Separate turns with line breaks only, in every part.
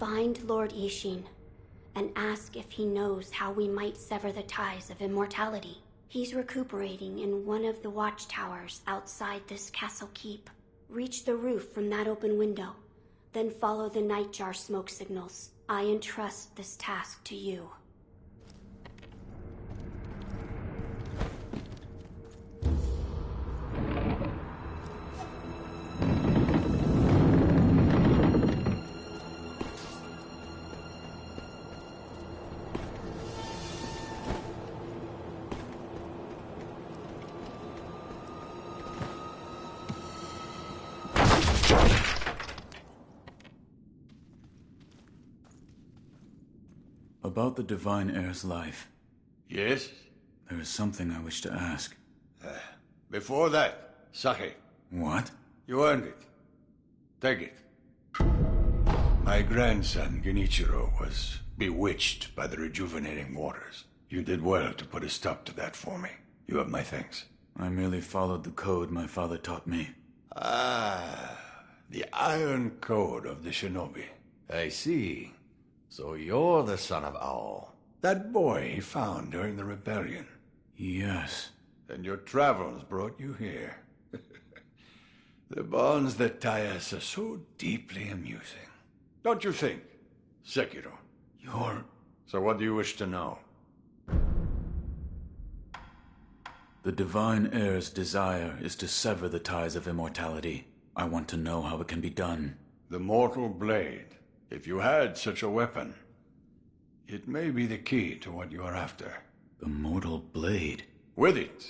Find Lord Ishin and ask if he knows how we might sever the ties of immortality. He's recuperating in one of the watchtowers outside this castle keep. Reach the roof from that open window, then follow the nightjar smoke signals. I entrust this task to you.
About the Divine Heir's life.
Yes?
There is something I wish to ask.
Before that, sake.
What?
You earned it. Take it. My grandson, Genichiro, was bewitched by the rejuvenating waters. You did well to put a stop to that for me. You have my thanks.
I merely followed the code my father taught me.
Ah, the Iron Code of the Shinobi.
I see. So you're the son of Owl.
That boy he found during the rebellion.
Yes.
And your travels brought you here. The bonds that tie us are so deeply amusing. Don't you think, Sekiro? So what do you wish to know?
The Divine Heir's desire is to sever the ties of immortality. I want to know how it can be done.
The Mortal Blade. If you had such a weapon, it may be the key to what you are after.
The Mortal Blade?
With it,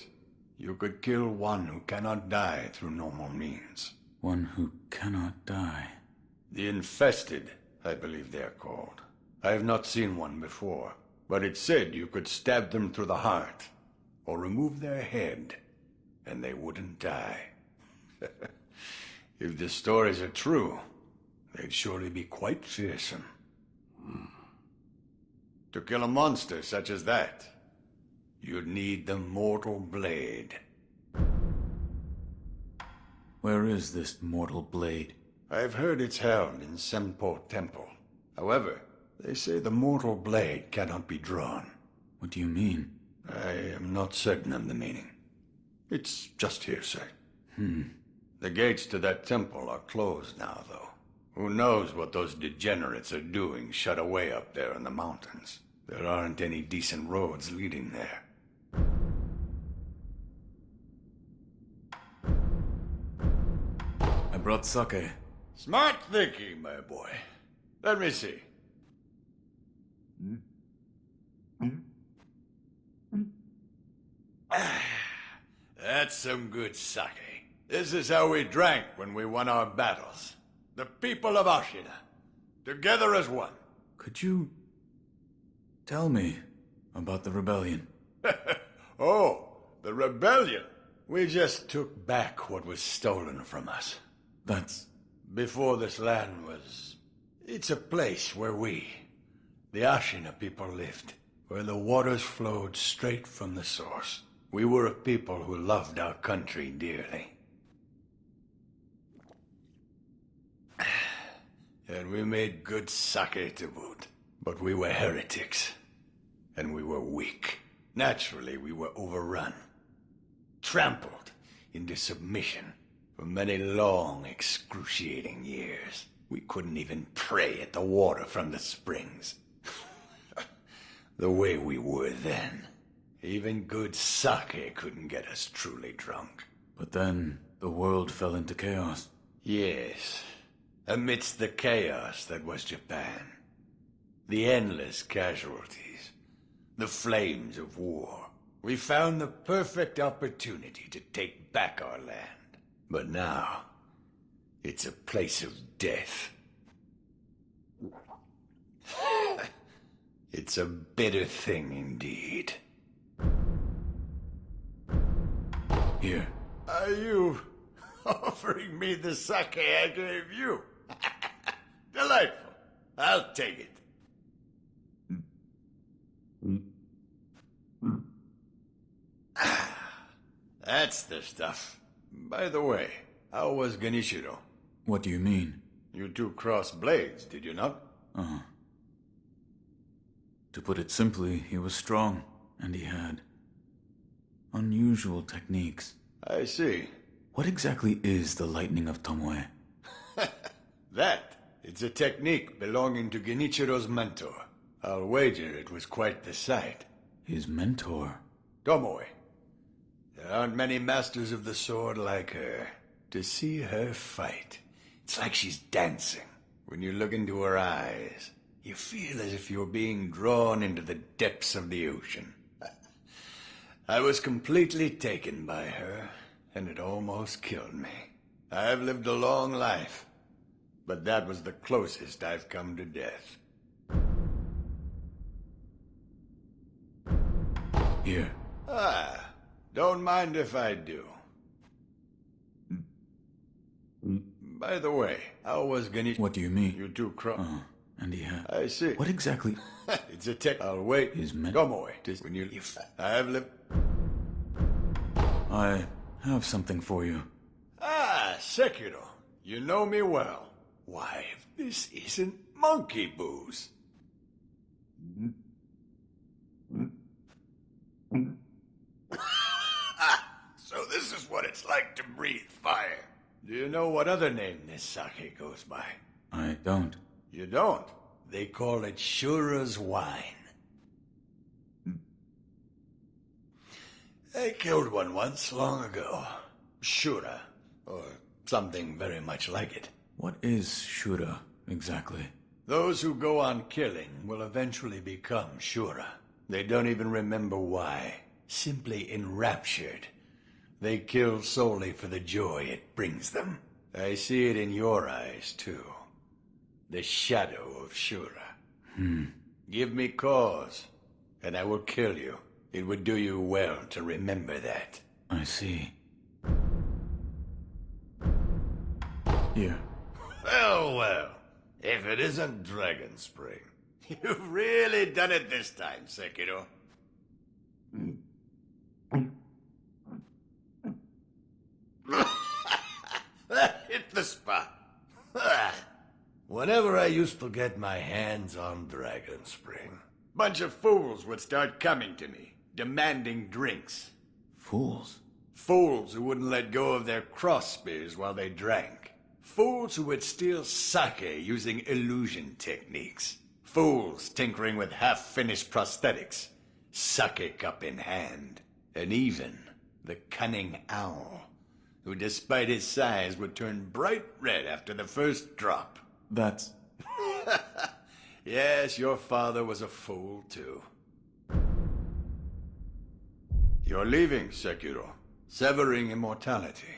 you could kill one who cannot die through normal means.
One who cannot die?
The Infested, I believe they are called. I have not seen one before, but it said you could stab them through the heart, or remove their head, and they wouldn't die. If the stories are true, they'd surely be quite fearsome. To kill a monster such as that, you'd need the Mortal Blade.
Where is this Mortal Blade?
I've heard it's held in Senpo Temple. However, they say the Mortal Blade cannot be drawn.
What do you mean?
I am not certain of the meaning. It's just hearsay. The gates to that temple are closed now, though. Who knows what those degenerates are doing shut away up there in the mountains. There aren't any decent roads leading there.
I brought sake.
Smart thinking, my boy. Let me see. That's some good sake. This is how we drank when we won our battles. The people of Ashina, together as one.
Could you tell me about the rebellion?
Oh, the rebellion. We just took back what was stolen from us.
That's...
Before this land was... It's a place where we, the Ashina people, lived. Where the waters flowed straight from the source. We were a people who loved our country dearly. And we made good sake to boot. But we were heretics. And we were weak. Naturally, we were overrun. Trampled into submission for many long, excruciating years. We couldn't even pray at the water from the springs. The way we were then. Even good sake couldn't get us truly drunk.
But then, the world fell into chaos.
Yes. Amidst the chaos that was Japan. The endless casualties. The flames of war. We found the perfect opportunity to take back our land. But now, it's a place of death. It's a bitter thing indeed.
Here.
Are you offering me the sake I gave you? Delightful. I'll take it. That's the stuff. By the way, how was Genichiro?
What do you mean?
You two crossed blades, did you not?
To put it simply, he was strong, and he had unusual techniques.
I see.
What exactly is the lightning of Tomoe?
It's a technique belonging to Genichiro's mentor. I'll wager it was quite the sight.
His mentor?
Tomoe. There aren't many masters of the sword like her. To see her fight, it's like she's dancing. When you look into her eyes, you feel as if you're being drawn into the depths of the ocean. I was completely taken by her, and it almost killed me. I've lived a long life, but that was the closest I've come to death.
Here.
Don't mind if I do. By the way, how was Genichiro?
What do you mean?
You two
And he had...
I see.
What exactly?
It's a tech. I'll wait.
His
Tomoe. When you leave. I've lived...
I have something for you.
Sekiro. You know me well. Why, if this isn't monkey booze. So this is what it's like to breathe fire. Do you know what other name this sake goes by?
I don't.
You don't? They call it Shura's wine. I killed one once, long ago. Shura, or something very much like it.
What is Shura, exactly?
Those who go on killing will eventually become Shura. They don't even remember why. Simply enraptured. They kill solely for the joy it brings them. I see it in your eyes, too. The shadow of Shura. Give me cause, and I will kill you. It would do you well to remember that.
I see. Here.
Well. If it isn't Dragon Spring. You've really done it this time, Sekiro. That hit the spot. Whenever I used to get my hands on Dragon Spring, bunch of fools would start coming to me, demanding drinks.
Fools?
Fools who wouldn't let go of their cross spears while they drank. Fools who would steal sake using illusion techniques. Fools tinkering with half-finished prosthetics, sake cup in hand. And even the cunning owl, who despite his size would turn bright red after the first drop.
That's...
Yes, your father was a fool, too. You're leaving, Sekiro. Severing immortality.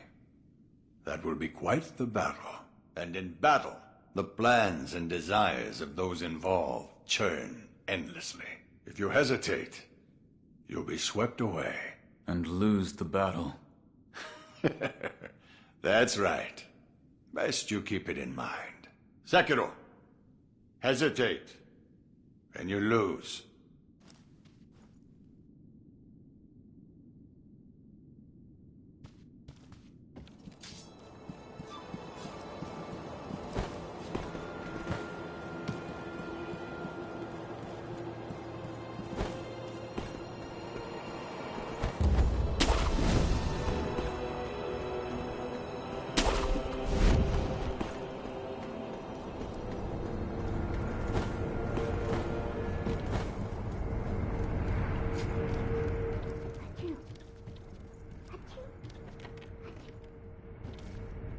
That will be quite the battle. And in battle, the plans and desires of those involved churn endlessly. If you hesitate, you'll be swept away.
And lose the battle.
That's right. Best you keep it in mind. Sekiro, hesitate, and you lose.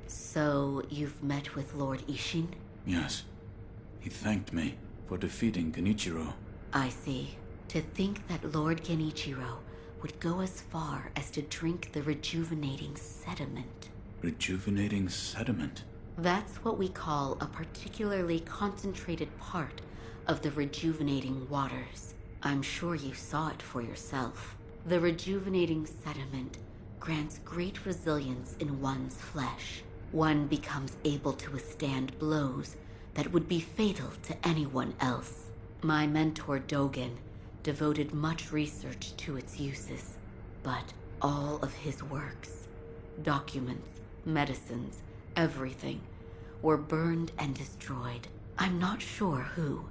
So, you've met with Lord Ishin?
Yes. He thanked me for defeating Genichiro.
I see. To think that Lord Genichiro would go as far as to drink the rejuvenating sediment.
Rejuvenating sediment?
That's what we call a particularly concentrated part of the rejuvenating waters. I'm sure you saw it for yourself. The rejuvenating sediment grants great resilience in one's flesh. One becomes able to withstand blows that would be fatal to anyone else. My mentor Dogen devoted much research to its uses, but all of his works, documents, medicines, everything, were burned and destroyed. I'm not sure who,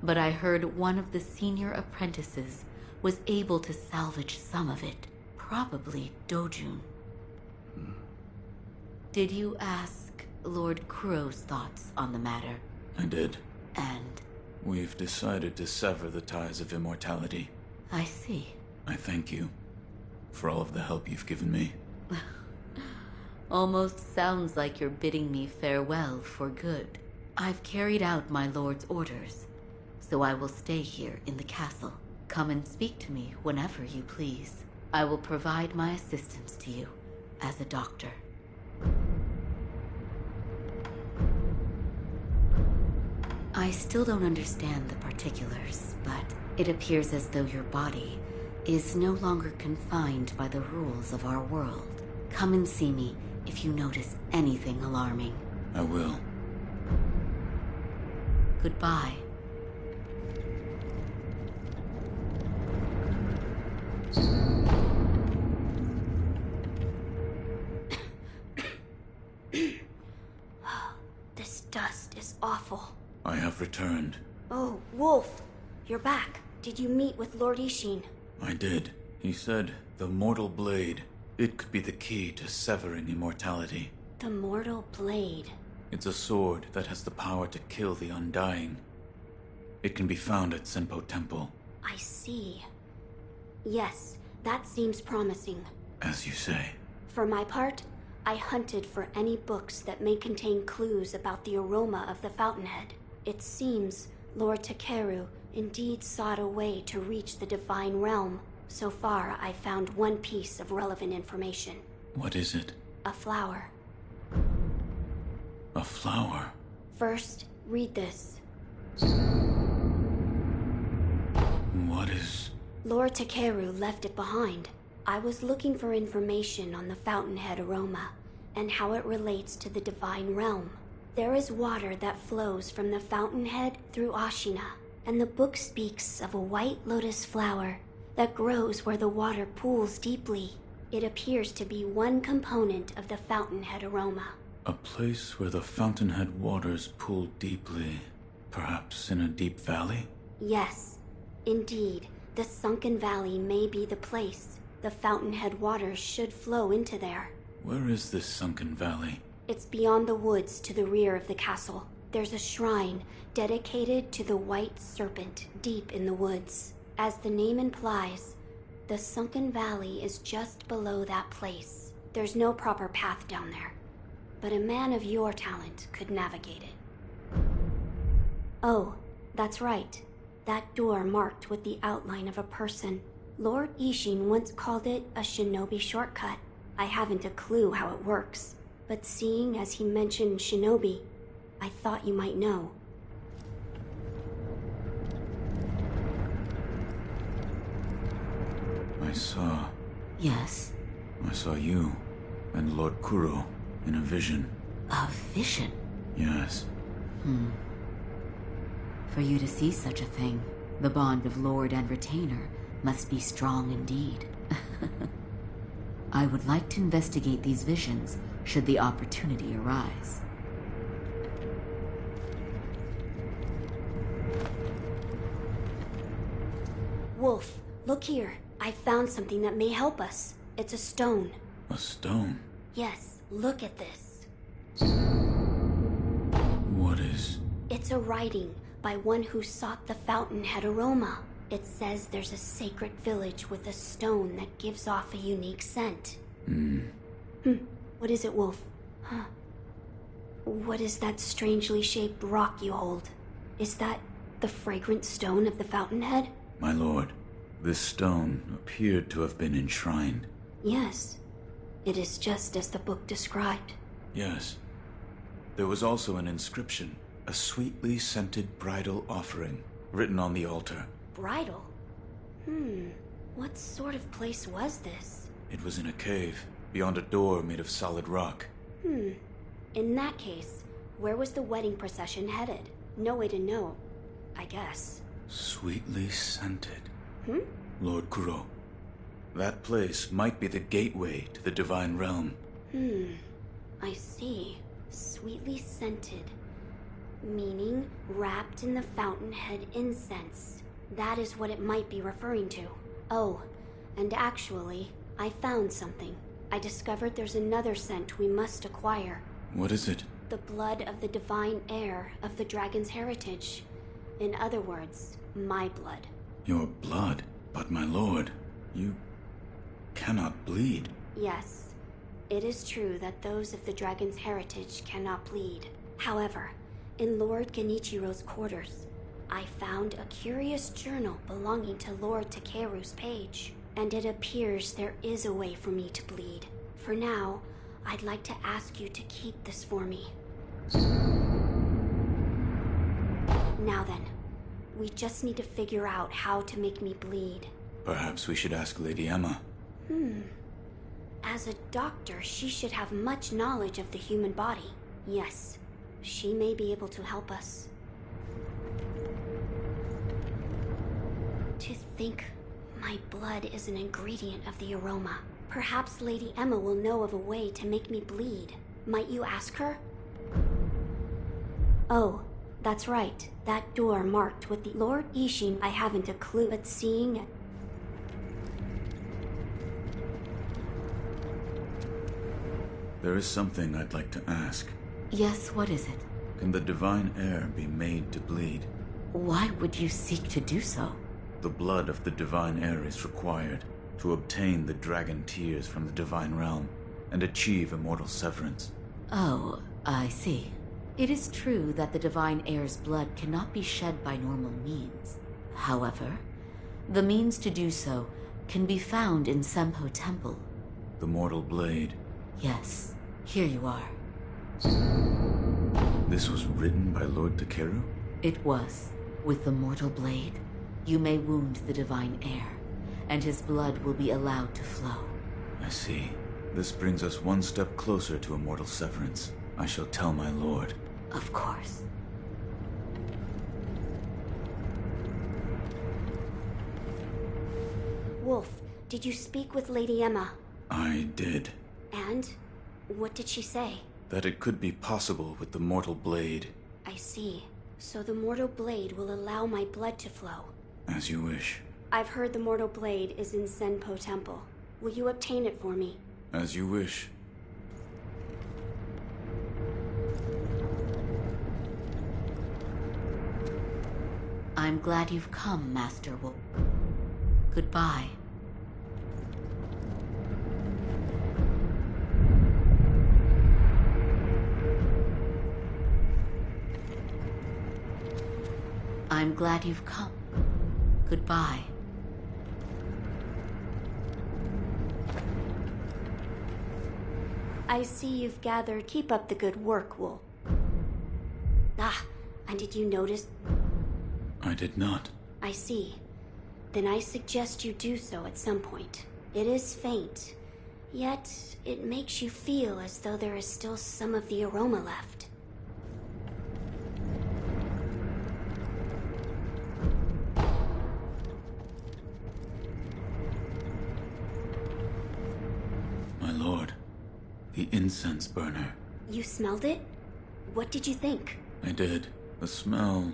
but I heard one of the senior apprentices was able to salvage some of it. Probably Dojun. Did you ask Lord Kuro's thoughts on the matter?
I did.
And?
We've decided to sever the ties of immortality.
I see.
I thank you for all of the help you've given me.
Almost sounds like you're bidding me farewell for good. I've carried out my lord's orders, so I will stay here in the castle. Come and speak to me whenever you please. I will provide my assistance to you as a doctor. I still don't understand the particulars, but it appears as though your body is no longer confined by the rules of our world. Come and see me if you notice anything alarming.
I will.
Goodbye.
This dust is awful.
I have returned.
Oh, Wolf, you're back. Did you meet with Lord Ishin?
I did. He said the mortal blade, it could be the key to severing immortality.
The mortal blade.
It's a sword that has the power to kill the undying. It can be found at Senpo Temple.
I see. Yes, that seems promising.
As you say.
For my part, I hunted for any books that may contain clues about the aroma of the fountainhead. It seems Lord Takeru indeed sought a way to reach the divine realm. So far, I found one piece of relevant information.
What is it?
A flower.
A flower?
First, read this.
What is...
Lord Takeru left it behind. I was looking for information on the fountainhead aroma and how it relates to the divine realm. There is water that flows from the fountainhead through Ashina, and the book speaks of a white lotus flower that grows where the water pools deeply. It appears to be one component of the fountainhead aroma.
A place where the fountainhead waters pool deeply, perhaps in a deep valley?
Yes, indeed. The sunken valley may be the place. The fountainhead waters should flow into there.
Where is this sunken valley?
It's beyond the woods to the rear of the castle. There's a shrine dedicated to the white serpent deep in the woods. As the name implies, the sunken valley is just below that place. There's no proper path down there, but a man of your talent could navigate it. Oh, that's right. That door marked with the outline of a person. Lord Ishin once called it a shinobi shortcut. I haven't a clue how it works, but seeing as he mentioned shinobi, I thought you might know.
I saw...
Yes?
I saw you and Lord Kuro in a vision.
A vision?
Yes.
For you to see such a thing, the bond of lord and retainer must be strong indeed. I would like to investigate these visions should the opportunity arise.
Wolf, look here. I found something that may help us. It's a stone.
A stone?
Yes, look at this.
What is...
It's a writing by one who sought the fountainhead aroma. It says there's a sacred village with a stone that gives off a unique scent. What is it, Wolf? Huh. What is that strangely shaped rock you hold? Is that the fragrant stone of the fountainhead?
My lord, this stone appeared to have been enshrined.
Yes. It is just as the book described.
Yes. There was also an inscription, a sweetly scented bridal offering, written on the altar.
Bridal? What sort of place was this?
It was in a cave, beyond a door made of solid rock.
In that case, where was the wedding procession headed? No way to know, I guess.
Sweetly scented. Lord Kuro, that place might be the gateway to the divine realm.
I see. Sweetly scented. Meaning, wrapped in the fountainhead incense. That is what it might be referring to. Oh, and actually, I found something. I discovered there's another scent we must acquire.
What is it?
The blood of the divine heir of the dragon's heritage. In other words, my blood.
Your blood? But my lord, you cannot bleed.
Yes, it is true that those of the dragon's heritage cannot bleed. However, in Lord Genichiro's quarters, I found a curious journal belonging to Lord Takeru's page, and it appears there is a way for me to bleed. For now, I'd like to ask you to keep this for me. Now then, we just need to figure out how to make me bleed.
Perhaps we should ask Lady Emma.
As a doctor, she should have much knowledge of the human body. Yes, she may be able to help us. To think my blood is an ingredient of the aroma. Perhaps Lady Emma will know of a way to make me bleed. Might you ask her? Oh, that's right. That door marked with the Lord Ishin. I haven't a clue, but seeing it.
There is something I'd like to ask.
Yes, what is it?
Can the divine heir be made to bleed?
Why would you seek to do so?
The blood of the divine heir is required to obtain the dragon tears from the divine realm and achieve immortal severance.
Oh, I see. It is true that the divine heir's blood cannot be shed by normal means. However, the means to do so can be found in Senpo Temple.
The mortal blade.
Yes, here you are.
This was written by Lord Takeru?
It was. With the mortal blade, you may wound the divine heir, and his blood will be allowed to flow.
I see. This brings us one step closer to immortal severance. I shall tell my lord.
Of course.
Wolf, did you speak with Lady Emma?
I did.
And? What did she say?
That it could be possible with the mortal blade.
I see. So the mortal blade will allow my blood to flow.
As you wish.
I've heard the mortal blade is in Senpo Temple. Will you obtain it for me?
As you wish.
I'm glad you've come, Master Wolf. Goodbye. I'm glad you've come. Goodbye.
I see you've gathered. Keep up the good work, Wolf. Ah, and did you notice?
I did not.
I see. Then I suggest you do so at some point. It is faint, yet it makes you feel as though there is still some of the aroma left.
My lord, the incense burner.
You smelled it? What did you think?
I did. The smell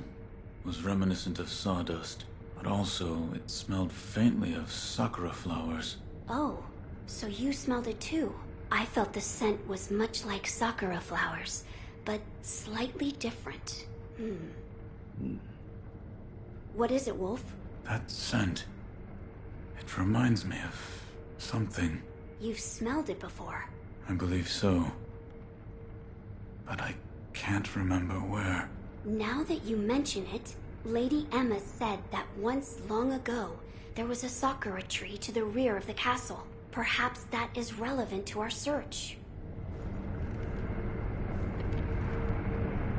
was reminiscent of sawdust, but also it smelled faintly of sakura flowers.
Oh, so you smelled it too. I felt the scent was much like sakura flowers, but slightly different. What is it, Wolf?
That scent. It reminds me of something.
You've smelled it before.
I believe so. But I can't remember where.
Now that you mention it, Lady Emma said that once long ago, there was a sakura tree to the rear of the castle. Perhaps that is relevant to our search.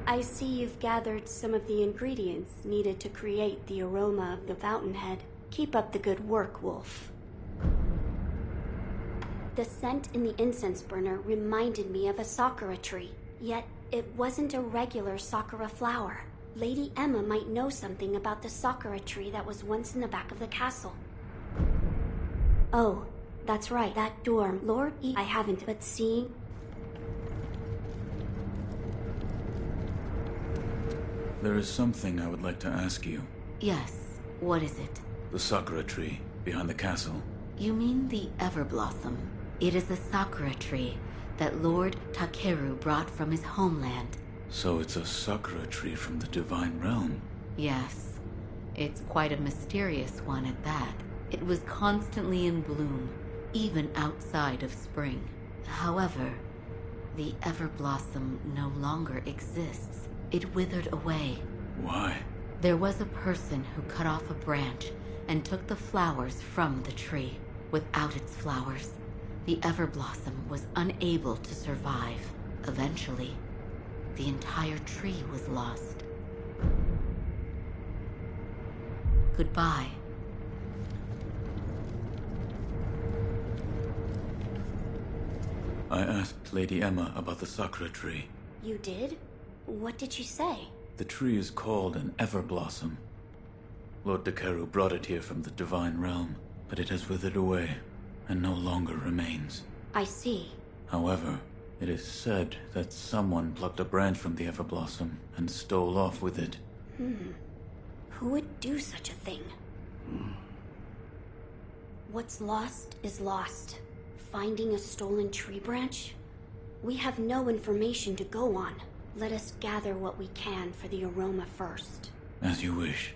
I see you've gathered some of the ingredients needed to create the aroma of the fountainhead. Keep up the good work, Wolf. The scent in the incense burner reminded me of a sakura tree, yet it wasn't a regular sakura flower. Lady Emma might know something about the sakura tree that was once in the back of the castle. Oh, that's right, that door. Lord E. I haven't, but seeing...
There is something I would like to ask you.
Yes, what is it?
The sakura tree behind the castle.
You mean the Everblossom? It is a sakura tree that Lord Takeru brought from his homeland.
So it's a sakura tree from the Divine Realm.
Yes, it's quite a mysterious one at that. It was constantly in bloom, even outside of spring. However, the Everblossom no longer exists. It withered away.
Why?
There was a person who cut off a branch and took the flowers from the tree. Without its flowers, the Everblossom was unable to survive. Eventually, the entire tree was lost. Goodbye.
I asked Lady Emma about the sakura tree.
You did? What did she say?
The tree is called an Everblossom. Lord Takeru brought it here from the Divine Realm, but it has withered away and no longer remains.
I see.
However, it is said that someone plucked a branch from the Everblossom and stole off with it.
Who would do such a thing? What's lost is lost. Finding a stolen tree branch? We have no information to go on. Let us gather what we can for the aroma first.
As you wish.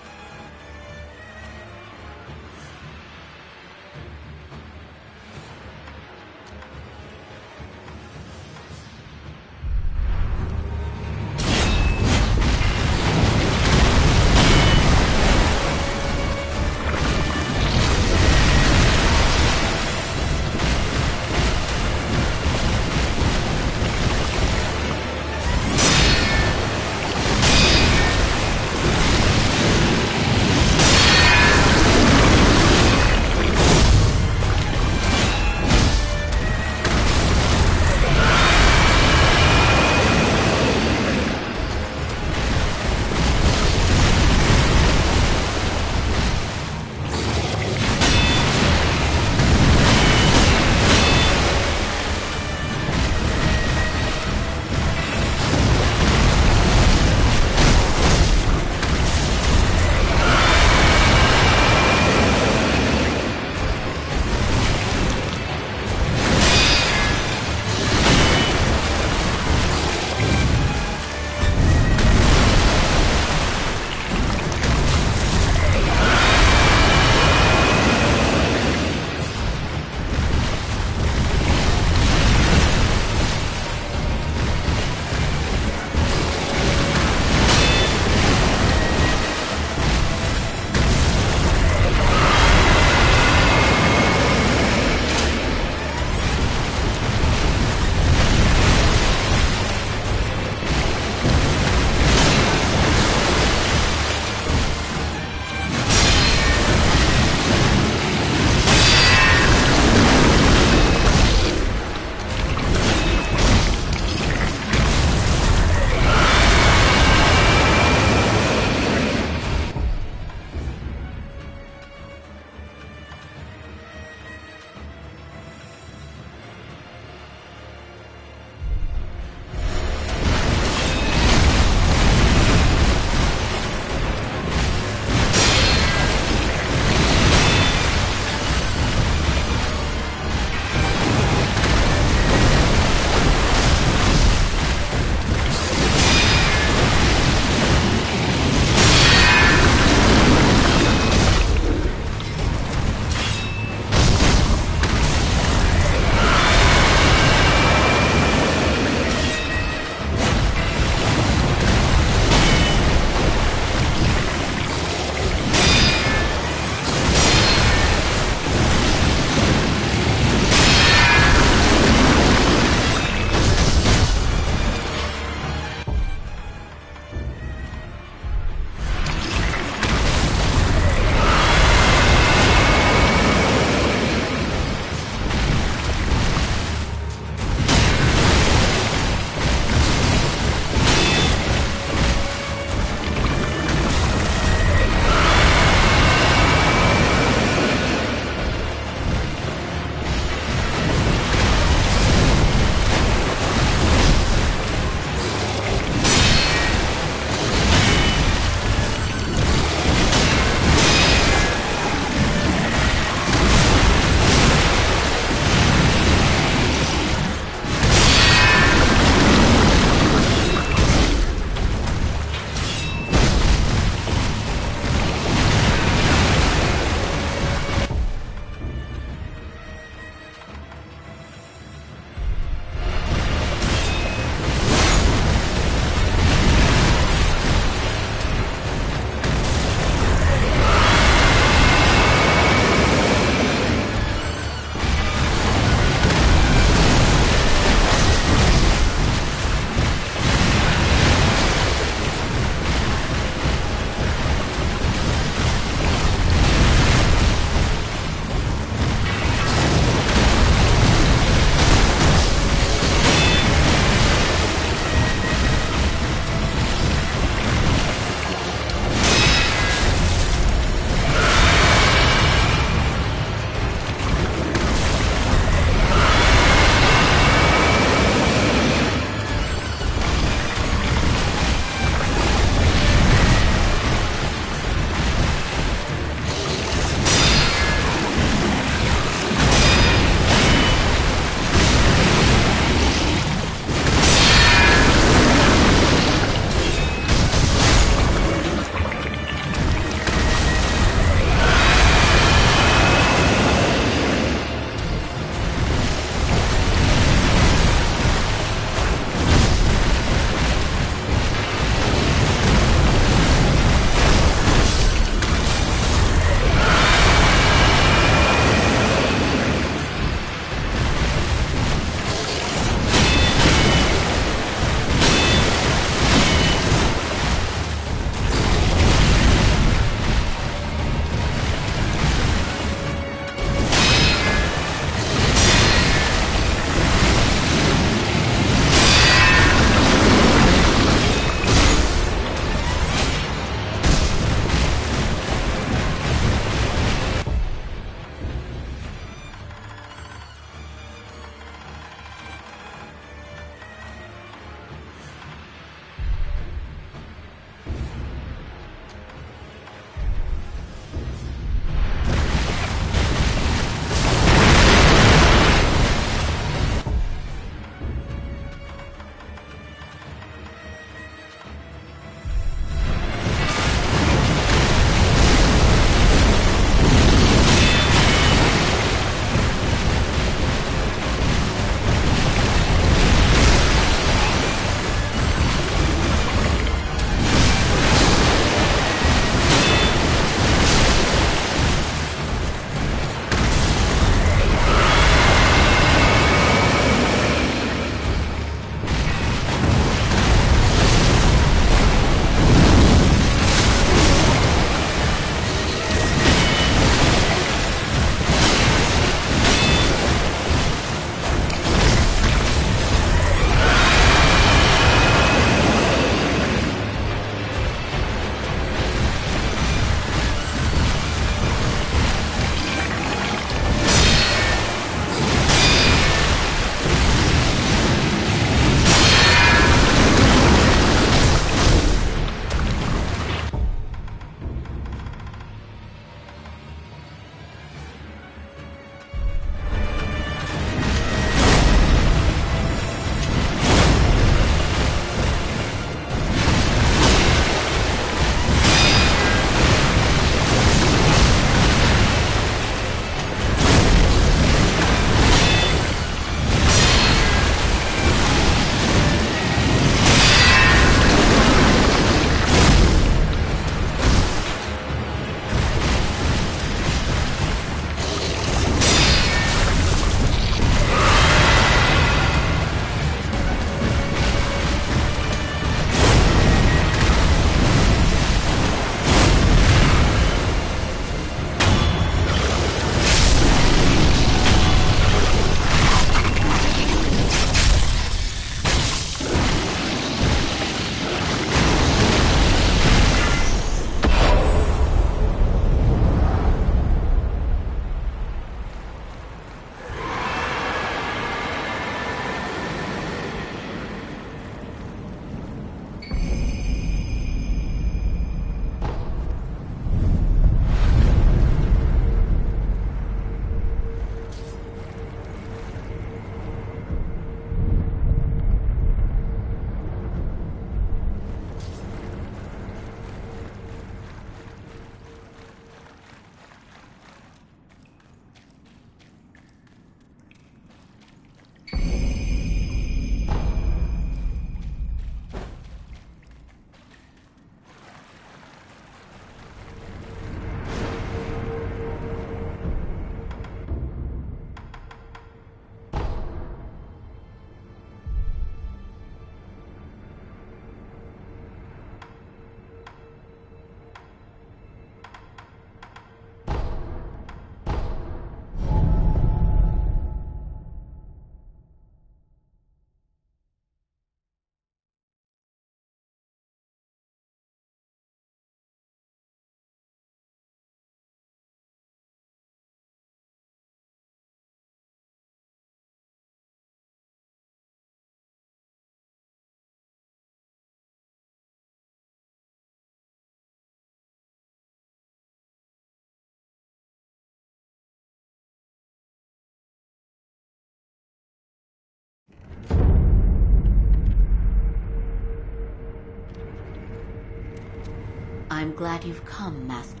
I'm glad you've come, Master.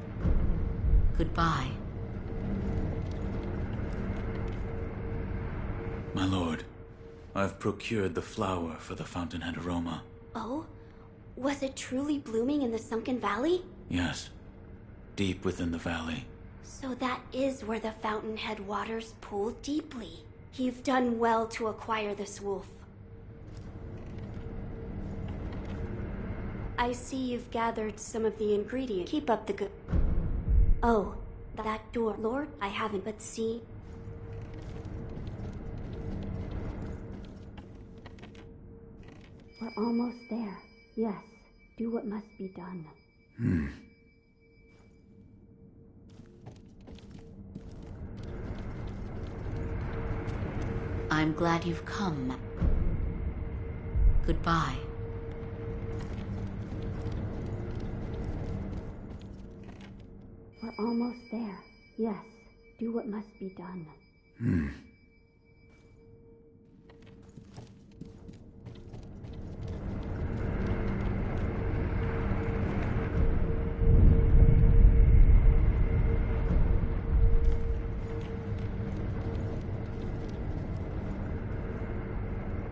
Goodbye.
My lord, I've procured the flower for the fountainhead aroma.
Oh? Was it truly blooming in the sunken valley?
Yes, deep within the valley.
So that is where the fountainhead waters pool deeply. You've done well to acquire this wolf. I see you've gathered some of the ingredients. Keep up the good... Oh, that door. Lord, I haven't, but see... We're almost there. Yes, do what must be done.
I'm glad you've come. Goodbye.
We're almost there. Yes, do what must be done.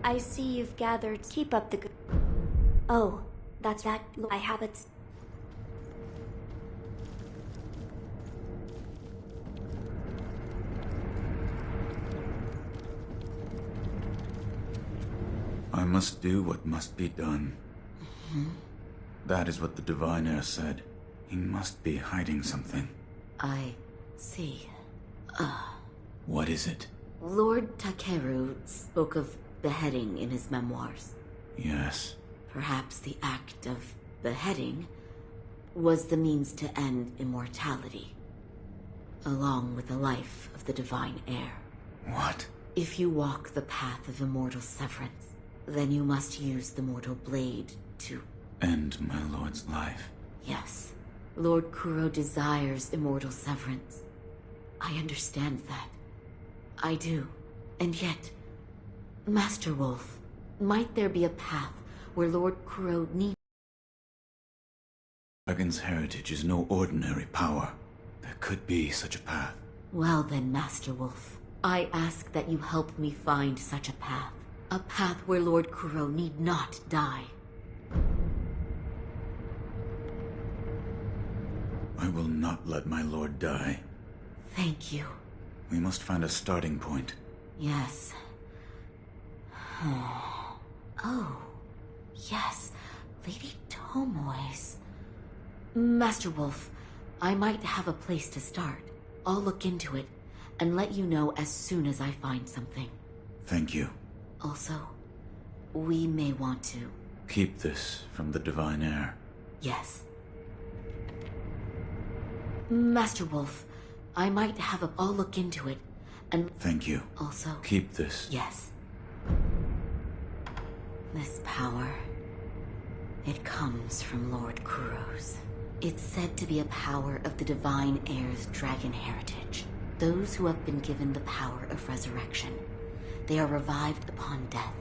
I see you've gathered. Keep up the good... Oh, that's that. I have it.
I must do what must be done. That is what the divine heir said. He must be hiding something.
I see.
What is it?
Lord Takeru spoke of beheading in his memoirs.
Yes.
Perhaps the act of beheading was the means to end immortality, along with the life of the divine heir.
What?
If you walk the path of immortal severance, then you must use the mortal blade to...
End my lord's life.
Yes. Lord Kuro desires immortal severance. I understand that. I do. And yet, Master Wolf, might there be a path where Lord Kuro need...
Dragon's heritage is no ordinary power. There could be such a path.
Well then, Master Wolf, I ask that you help me find such a path. A path where Lord Kuro need not die.
I will not let my lord die.
Thank you.
We must find a starting point.
Yes. Oh, yes, Lady Tomoe's. Master Wolf, I might have a place to start. I'll look into it and let you know as soon as I find something.
Thank you.
Also, we may want to...
Keep this from the divine heir.
Yes. Master Wolf, I might have a... I'll look into it and...
Thank you.
Also...
Keep this.
Yes. This power, it comes from Lord Kuro's. It's said to be a power of the divine heir's dragon heritage. Those who have been given the power of resurrection, they are revived upon death,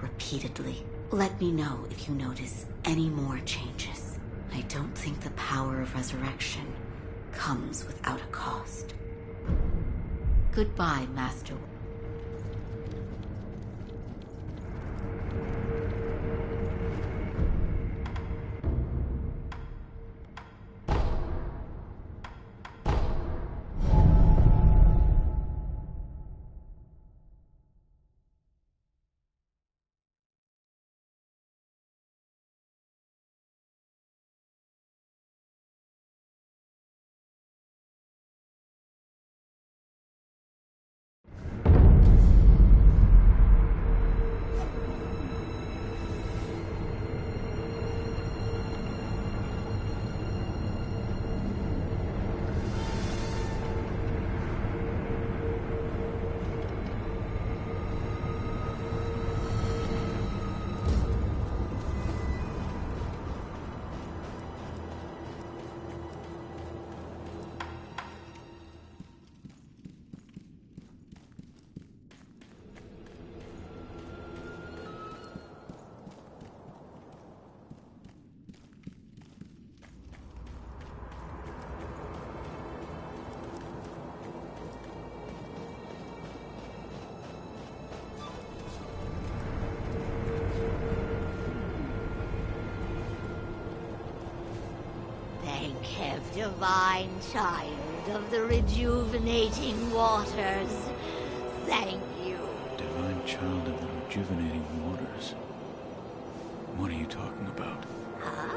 repeatedly. Let me know if you notice any more changes. I don't think the power of resurrection comes without a cost. Goodbye, Master.
divine child of the rejuvenating waters. Thank you.
Divine child of the rejuvenating waters. What are you talking about?
Huh?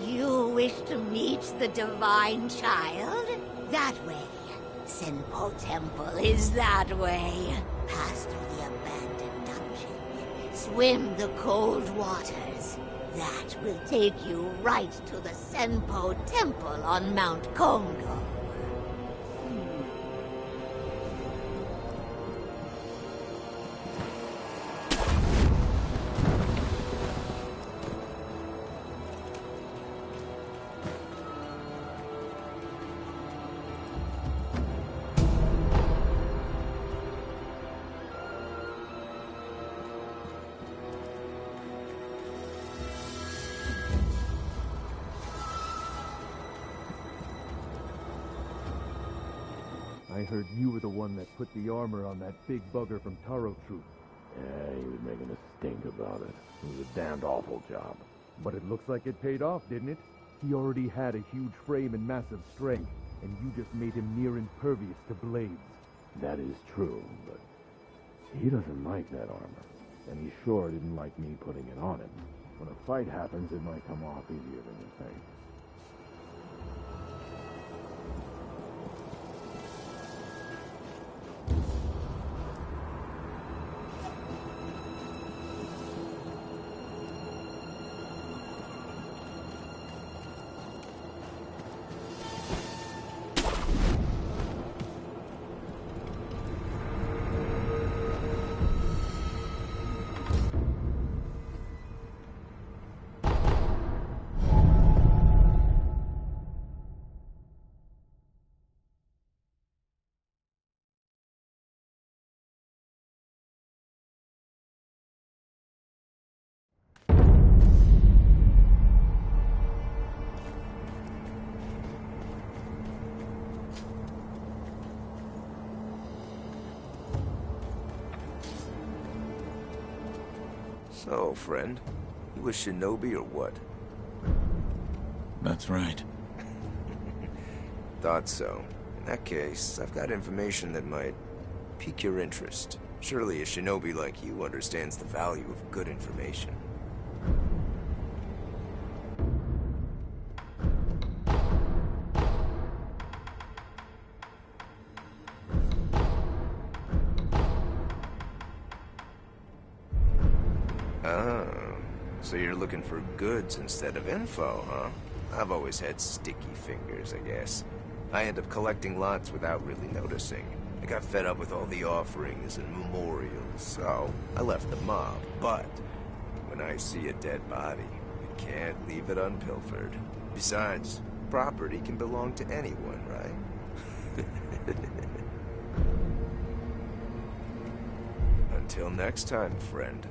You wish to meet the divine child? That way. Senpo Temple is that way. Pass through the abandoned dungeon. Swim the cold waters. That will take you right to the Senpo Temple on Mount Kongo.
I heard you were the one that put the armor on that big bugger from Taro Troop.
Yeah, he was making a stink about it. It was a damned awful job.
But it looks like it paid off, didn't it? He already had a huge frame and massive strength, and you just made him near impervious to blades.
That is true, but he doesn't like that armor. And he sure didn't like me putting it on him. When a fight happens, it might come off easier than you think.
So, friend, you a shinobi or what?
That's right.
Thought so. In that case, I've got information that might pique your interest. Surely a shinobi like you understands the value of good information. So you're looking for goods instead of info, huh? I've always had sticky fingers, I guess. I end up collecting lots without really noticing. I got fed up with all the offerings and memorials, so I left the mob. But when I see a dead body, I can't leave it unpilfered. Besides, property can belong to anyone, right? Until next time, friend.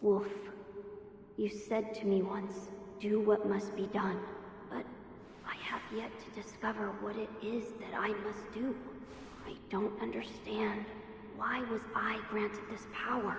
Wolf, you said to me once, do what must be done, but I have yet to discover what it is that I must do. I don't understand. Why was I granted this power?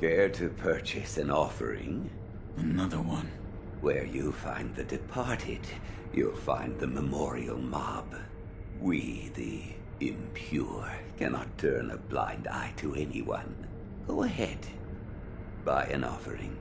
Care to purchase an offering?
Another one.
Where you find the departed, you'll find the memorial mob. We, the impure, cannot turn a blind eye to anyone. Go ahead. Buy an offering.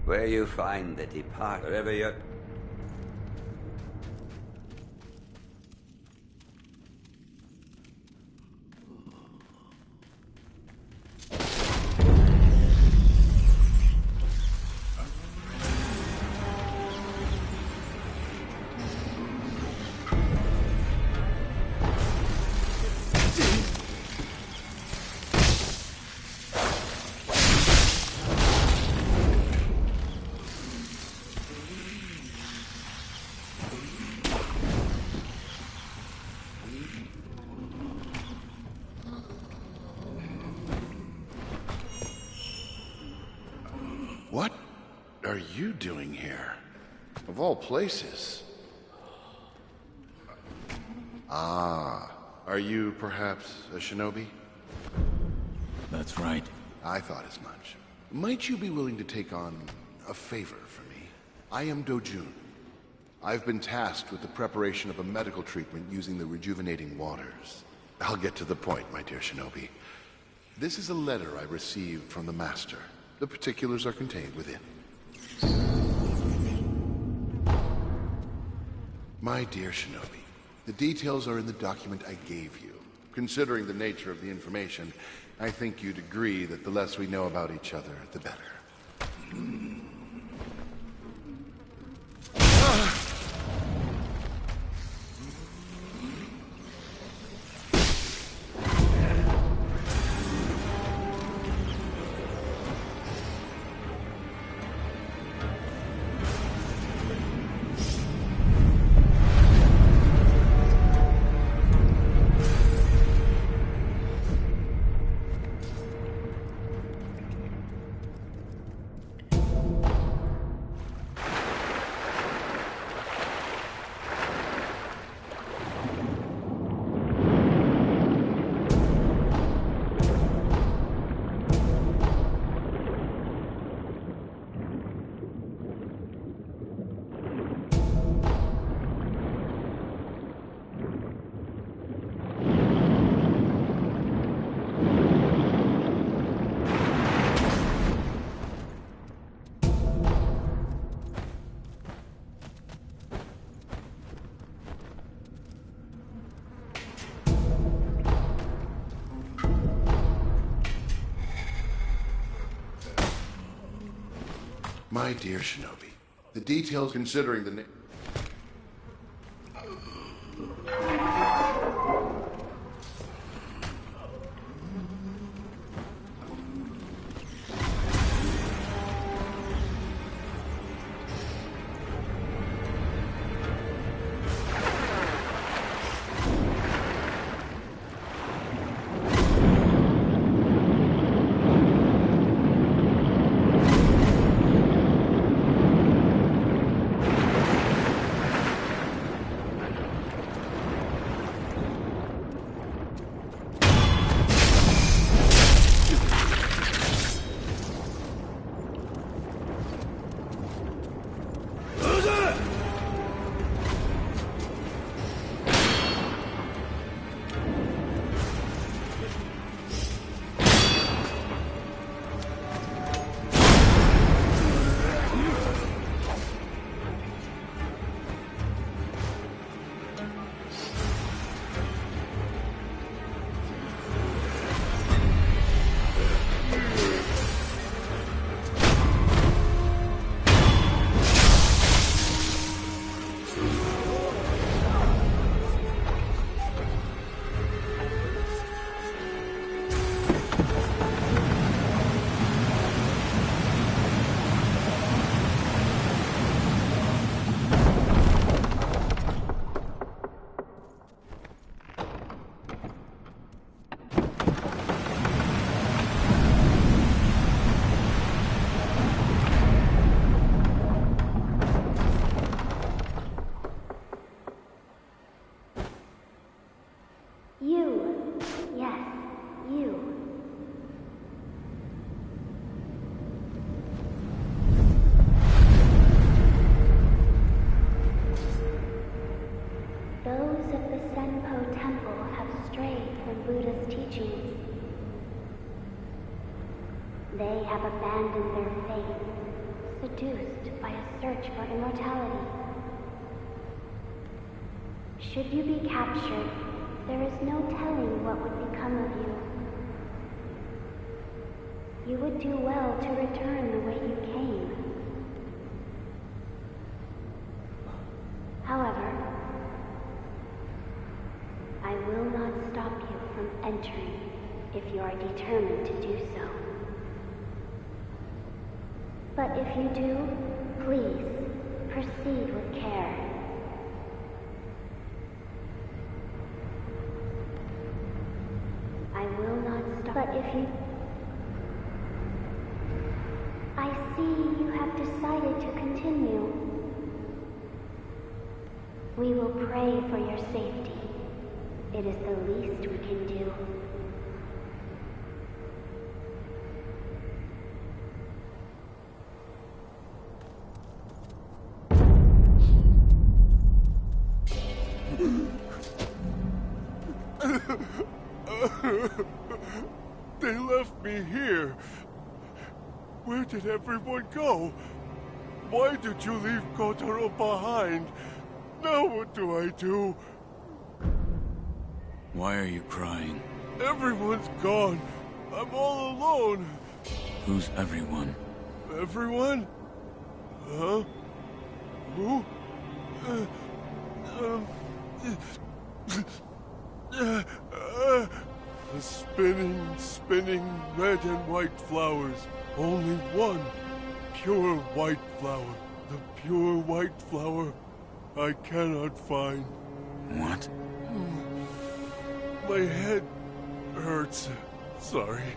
Where you find the departed, wherever you're...
What are you doing here? Of all places. Ah, are you perhaps a shinobi?
That's right.
I thought as much. Might you be willing to take on a favor for me? I am Dojun. I've been tasked with the preparation of a medical treatment using the rejuvenating waters. I'll get to the point, my dear shinobi. This is a letter I received from the Master. The particulars are contained within. My dear shinobi, the details are in the document I gave you. Considering the nature of the information, I think you'd agree that the less we know about each other, the better. My dear shinobi, the details considering the
You. Yes, you. Those of the Senpo Temple have strayed from Buddha's teachings. They have abandoned their faith, seduced by a search for immortality. Should you be captured, there is no telling what would become of you. You would do well to return the way you came. However, I will not stop you from entering if you are determined to do so. But if you do, please proceed with care. I will not stop. But if you... I see you have decided to continue. We will pray for your safety. It is the least we can do.
They left me here. Where did everyone go? Why did you leave Kotaro behind? Now what do I do?
Why are you crying?
Everyone's gone. I'm all alone.
Who's everyone?
Everyone? Huh? Who? The spinning red and white flowers. Only one pure white flower. The pure white flower I cannot find.
What?
My head hurts. Sorry.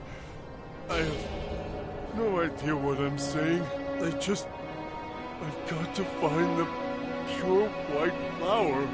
I have no idea what I'm saying. I've got to find the pure white flower.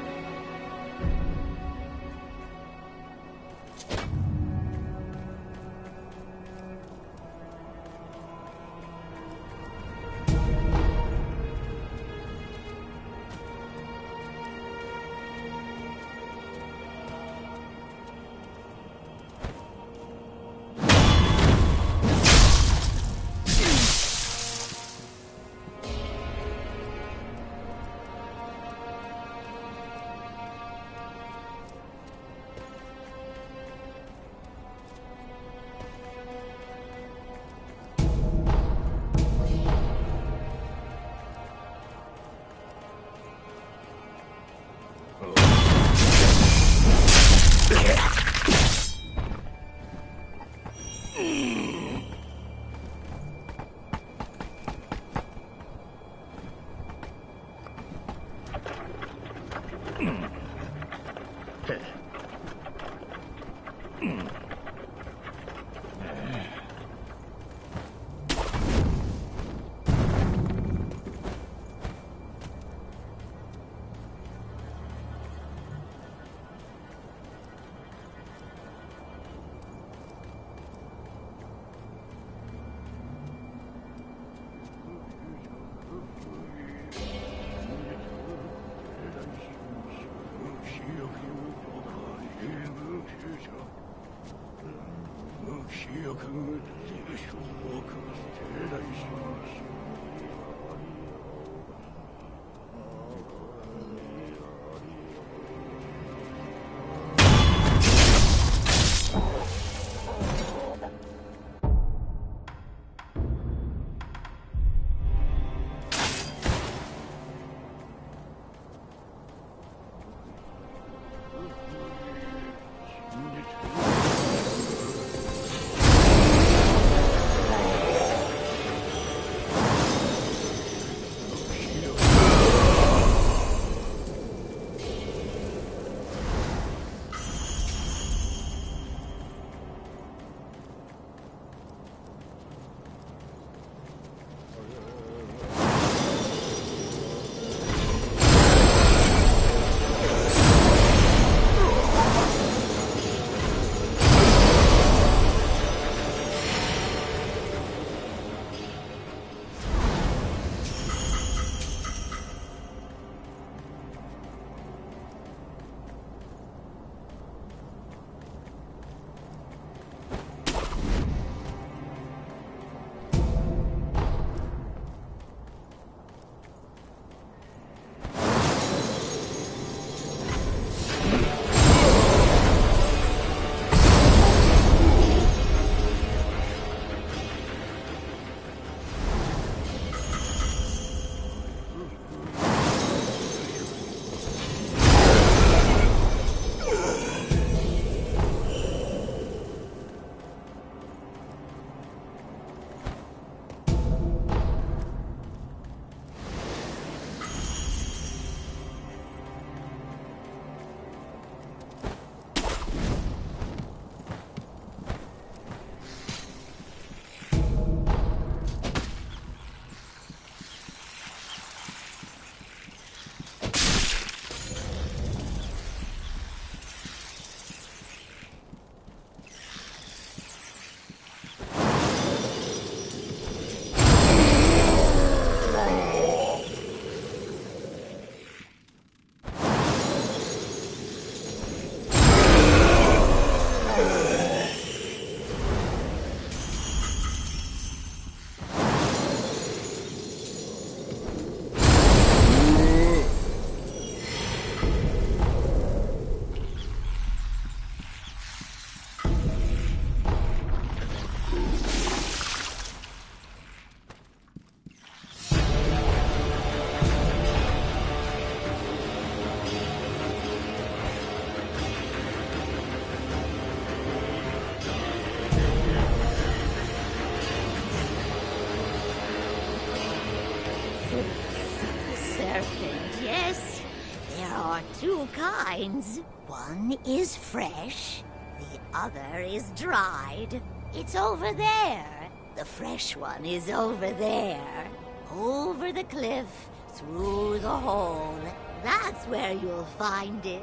kinds. One is fresh, the other is dried. It's over there. The fresh one is over there. Over the cliff, through the hole. That's where you'll find it.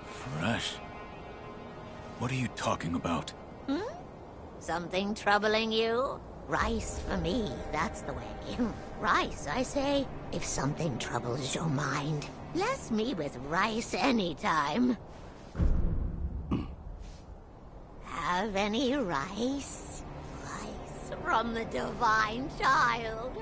Fresh? What are you talking about?
Something troubling you? Rice for me, that's the way. Rice, I say. If something troubles your mind, bless me with rice anytime. Have any rice? Rice from the Divine Child.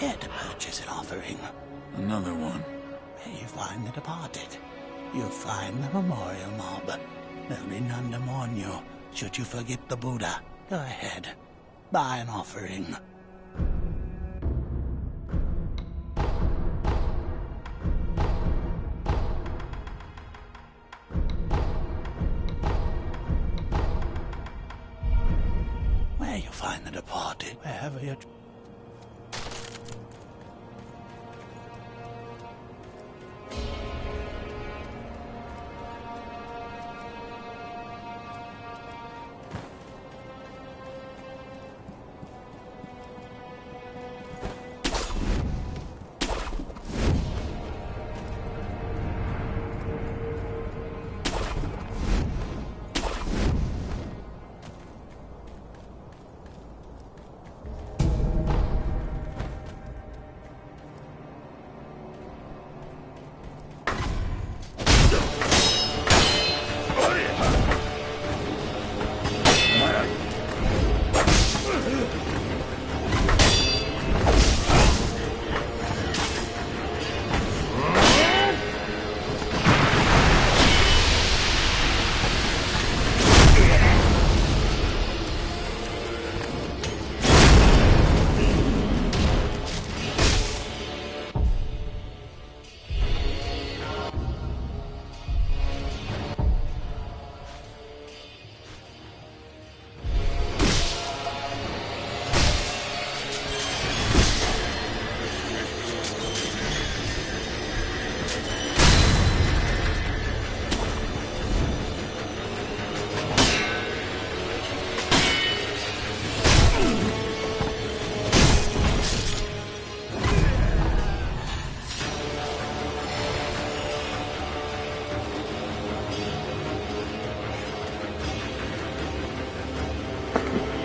Here to purchase an offering.
Another one.
Where you find the departed, you'll find the memorial mob. There'll be none to mourn you, should you forget the Buddha. Go ahead, buy an offering. Where you find the departed, wherever you...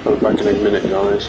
I'll be back in a minute, guys.